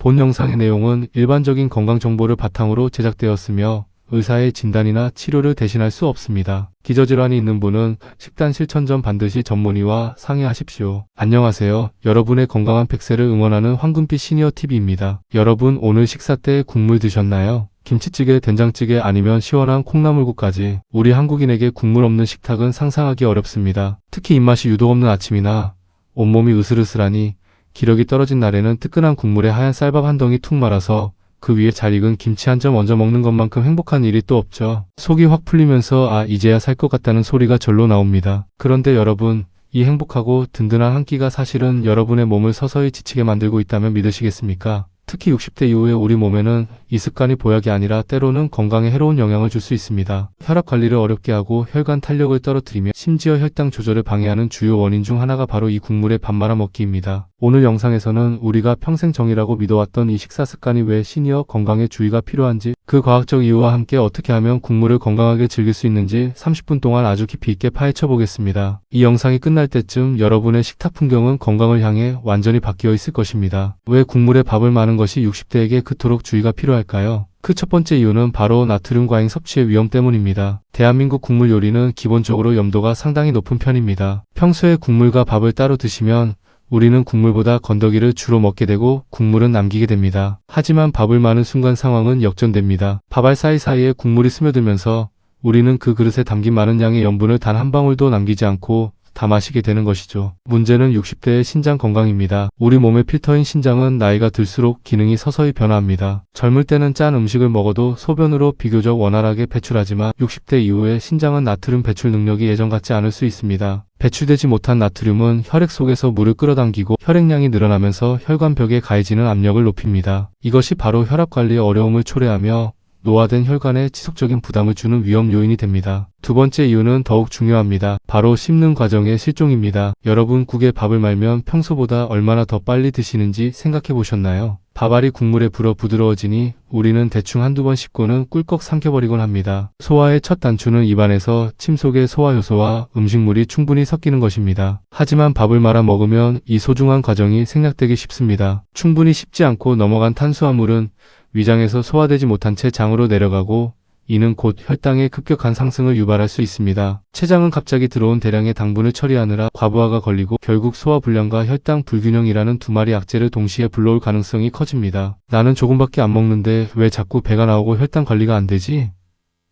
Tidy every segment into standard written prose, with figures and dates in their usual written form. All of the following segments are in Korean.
본 영상의 내용은 일반적인 건강 정보를 바탕으로 제작되었으며 의사의 진단이나 치료를 대신할 수 없습니다. 기저질환이 있는 분은 식단 실천 전 반드시 전문의와 상의하십시오. 안녕하세요. 여러분의 건강한 100세를 응원하는 황금빛 시니어 TV입니다. 여러분 오늘 식사 때 국물 드셨나요? 김치찌개, 된장찌개 아니면 시원한 콩나물국까지. 우리 한국인에게 국물 없는 식탁은 상상하기 어렵습니다. 특히 입맛이 유독 없는 아침이나 온몸이 으슬으슬하니 기력이 떨어진 날에는 뜨끈한 국물에 하얀 쌀밥 한 덩이 툭 말아서 그 위에 잘 익은 김치 한 점 얹어 먹는 것만큼 행복한 일이 또 없죠. 속이 확 풀리면서 아 이제야 살 것 같다는 소리가 절로 나옵니다. 그런데 여러분, 이 행복하고 든든한 한 끼가 사실은 여러분의 몸을 서서히 지치게 만들고 있다면 믿으시겠습니까? 특히 60대 이후에 우리 몸에는 이 습관이 보약이 아니라 때로는 건강에 해로운 영향을 줄 수 있습니다. 혈압 관리를 어렵게 하고 혈관 탄력을 떨어뜨리며 심지어 혈당 조절을 방해하는 주요 원인 중 하나가 바로 이 국물에 밥 말아 먹기입니다. 오늘 영상에서는 우리가 평생 정이라고 믿어왔던 이 식사 습관이 왜 시니어 건강에 주의가 필요한지, 그 과학적 이유와 함께 어떻게 하면 국물을 건강하게 즐길 수 있는지 30분 동안 아주 깊이 있게 파헤쳐 보겠습니다. 이 영상이 끝날 때쯤 여러분의 식탁 풍경은 건강을 향해 완전히 바뀌어 있을 것입니다. 왜 국물에 밥을 마는 것이 60대에게 그토록 주의가 필요할까요? 그 첫 번째 이유는 바로 나트륨 과잉 섭취의 위험 때문입니다. 대한민국 국물 요리는 기본적으로 염도가 상당히 높은 편입니다. 평소에 국물과 밥을 따로 드시면 우리는 국물보다 건더기를 주로 먹게 되고 국물은 남기게 됩니다. 하지만 밥을 마는 순간 상황은 역전됩니다. 밥알 사이사이에 국물이 스며들면서 우리는 그 그릇에 담긴 많은 양의 염분을 단 한 방울도 남기지 않고 다 마시게 되는 것이죠. 문제는 60대의 신장 건강입니다. 우리 몸의 필터인 신장은 나이가 들수록 기능이 서서히 변화합니다. 젊을 때는 짠 음식을 먹어도 소변으로 비교적 원활하게 배출하지만 60대 이후에 신장은 나트륨 배출 능력이 예전 같지 않을 수 있습니다. 배출되지 못한 나트륨은 혈액 속에서 물을 끌어당기고 혈액량이 늘어나면서 혈관벽에 가해지는 압력을 높입니다. 이것이 바로 혈압 관리의 어려움을 초래하며 노화된 혈관에 지속적인 부담을 주는 위험 요인이 됩니다. 두 번째 이유는 더욱 중요합니다. 바로 씹는 과정의 실종입니다. 여러분 국에 밥을 말면 평소보다 얼마나 더 빨리 드시는지 생각해 보셨나요? 밥알이 국물에 불어 부드러워지니 우리는 대충 한두 번 씹고는 꿀꺽 삼켜버리곤 합니다. 소화의 첫 단추는 입안에서 침 속의 소화효소와 음식물이 충분히 섞이는 것입니다. 하지만 밥을 말아 먹으면 이 소중한 과정이 생략되기 쉽습니다. 충분히 씹지 않고 넘어간 탄수화물은 위장에서 소화되지 못한 채 장으로 내려가고 이는 곧 혈당의 급격한 상승을 유발할 수 있습니다. 췌장은 갑자기 들어온 대량의 당분을 처리하느라 과부하가 걸리고 결국 소화불량과 혈당 불균형이라는 두 마리 악재를 동시에 불러올 가능성이 커집니다. 나는 조금밖에 안 먹는데 왜 자꾸 배가 나오고 혈당 관리가 안 되지?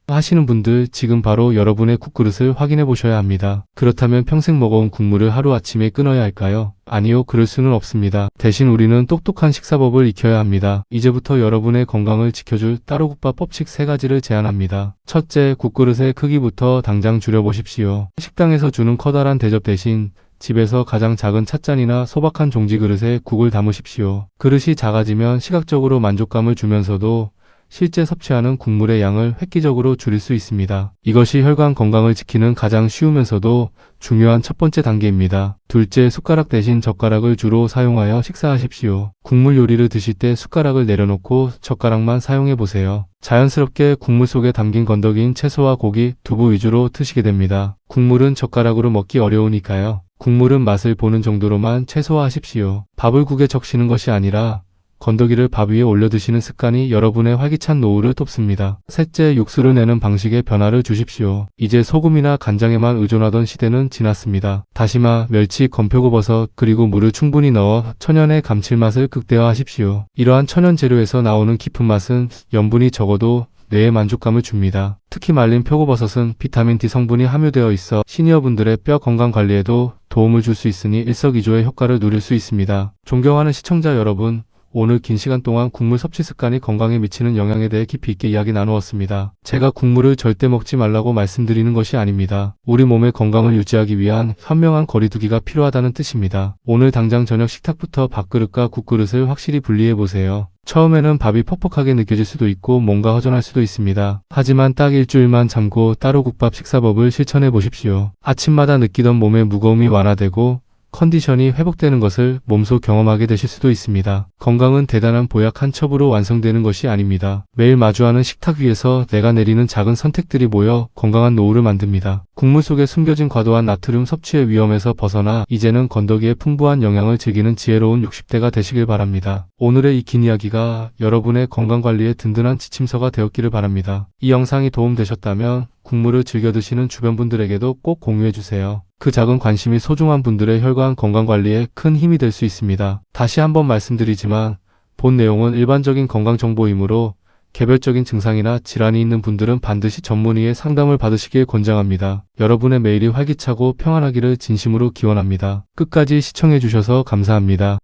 하시는 분들 지금 바로 여러분의 국그릇을 확인해 보셔야 합니다. 그렇다면 평생 먹어온 국물을 하루아침에 끊어야 할까요? 아니요, 그럴 수는 없습니다. 대신 우리는 똑똑한 식사법을 익혀야 합니다. 이제부터 여러분의 건강을 지켜줄 따로국밥 법칙 3가지를 제안합니다. 첫째, 국그릇의 크기부터 당장 줄여보십시오. 식당에서 주는 커다란 대접 대신 집에서 가장 작은 찻잔이나 소박한 종지 그릇에 국을 담으십시오. 그릇이 작아지면 시각적으로 만족감을 주면서도 실제 섭취하는 국물의 양을 획기적으로 줄일 수 있습니다. 이것이 혈관 건강을 지키는 가장 쉬우면서도 중요한 첫 번째 단계입니다. 둘째, 숟가락 대신 젓가락을 주로 사용하여 식사하십시오. 국물 요리를 드실 때 숟가락을 내려놓고 젓가락만 사용해 보세요. 자연스럽게 국물 속에 담긴 건더기인 채소와 고기, 두부 위주로 드시게 됩니다. 국물은 젓가락으로 먹기 어려우니까요. 국물은 맛을 보는 정도로만 최소화하십시오. 밥을 국에 적시는 것이 아니라 건더기를 밥 위에 올려 드시는 습관이 여러분의 활기찬 노후를 돕습니다. 셋째, 육수를 내는 방식에 변화를 주십시오. 이제 소금이나 간장에만 의존하던 시대는 지났습니다. 다시마, 멸치, 건표고버섯, 그리고 물을 충분히 넣어 천연의 감칠맛을 극대화하십시오. 이러한 천연 재료에서 나오는 깊은 맛은 염분이 적어도 뇌에 만족감을 줍니다. 특히 말린 표고버섯은 비타민 D 성분이 함유되어 있어 시니어분들의 뼈 건강 관리에도 도움을 줄 수 있으니 일석이조의 효과를 누릴 수 있습니다. 존경하는 시청자 여러분, 오늘 긴 시간 동안 국물 섭취 습관이 건강에 미치는 영향에 대해 깊이 있게 이야기 나누었습니다. 제가 국물을 절대 먹지 말라고 말씀드리는 것이 아닙니다. 우리 몸의 건강을 유지하기 위한 현명한 거리두기가 필요하다는 뜻입니다. 오늘 당장 저녁 식탁부터 밥그릇과 국그릇을 확실히 분리해보세요. 처음에는 밥이 퍽퍽하게 느껴질 수도 있고 뭔가 허전할 수도 있습니다. 하지만 딱 일주일만 참고 따로 국밥 식사법을 실천해 보십시오. 아침마다 느끼던 몸의 무거움이 완화되고 컨디션이 회복되는 것을 몸소 경험하게 되실 수도 있습니다. 건강은 대단한 보약 한 첩으로 완성되는 것이 아닙니다. 매일 마주하는 식탁 위에서 내가 내리는 작은 선택들이 모여 건강한 노후를 만듭니다. 국물 속에 숨겨진 과도한 나트륨 섭취의 위험에서 벗어나 이제는 건더기의 풍부한 영양을 즐기는 지혜로운 60대가 되시길 바랍니다. 오늘의 이 긴 이야기가 여러분의 건강관리에 든든한 지침서가 되었기를 바랍니다. 이 영상이 도움되셨다면 국물을 즐겨 드시는 주변 분들에게도 꼭 공유해주세요. 그 작은 관심이 소중한 분들의 혈관 건강관리에 큰 힘이 될 수 있습니다. 다시 한번 말씀드리지만 본 내용은 일반적인 건강정보이므로 개별적인 증상이나 질환이 있는 분들은 반드시 전문의의 상담을 받으시길 권장합니다. 여러분의 매일이 활기차고 평안하기를 진심으로 기원합니다. 끝까지 시청해주셔서 감사합니다.